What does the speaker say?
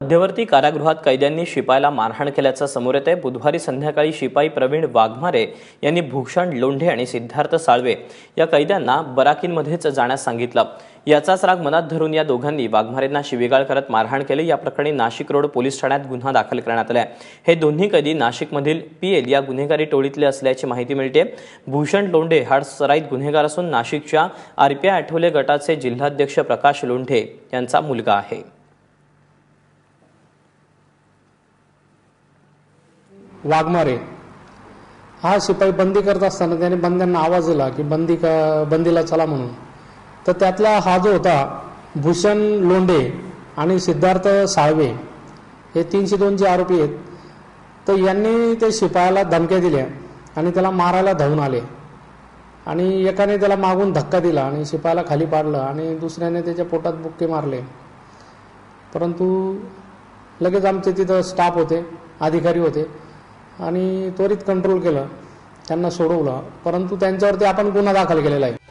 मध्यवर्ती कारागृहात कैद्यांनी शिपायाला मारहाण केल्याचं समोर येत आहे। बुधवारी संध्याकाळी शिपाई प्रवीण वाघमारे यांनी भूषण लोंढे आणि सिद्धार्थ साळवे या कैद्यांना बराकींमध्येच जाण्यास सांगितलं। याचाच राग मनात धरून या दोघांनी वाघमारेंना शिवीगाळ करत मारहाण केली। या प्रकरणी नाशिक रोड पोलीस ठाण्यात गुन्हा दाखल करण्यात आला आहे। हे दोन्ही कैदी नाशिकमधील पीएल या गुन्हेगारी टोळीतले असल्याची माहिती मिळते। भूषण लोंढे हा सराईत गुन्हेगार असून नाशिकच्या आरपीआय आठवले गटाचे जिल्हाध्यक्ष प्रकाश लोंढे यांचा मुलगा आहे। वाघमारे हा शिपाई बंदी करत असताना त्याने बंद्यांना आवाज दिला की बंदीला चला म्हणून। तर त्यातला हा जो होता भूषण लोंढे आणि सिद्धार्थ साळवे हे 302 जे आरोपी आहेत, तर यांनी ते शिपायाला धमक्या दिल्या आणि त्याला मारायला धावून आले आणि एकाने त्याला मागून धक्का दिला आणि शिपायाला खाली पाडलं आणि दुसऱ्याने त्याच्या पोटात बुक्के मारले। परंतु लगेच आमचे तिथं स्टाफ होते, अधिकारी होते आणि त्वरित कंट्रोल केलं, त्यांना सोडवलं। परंतु त्यांच्यावरती आपण गुन्हा दाखल केलेला आहे।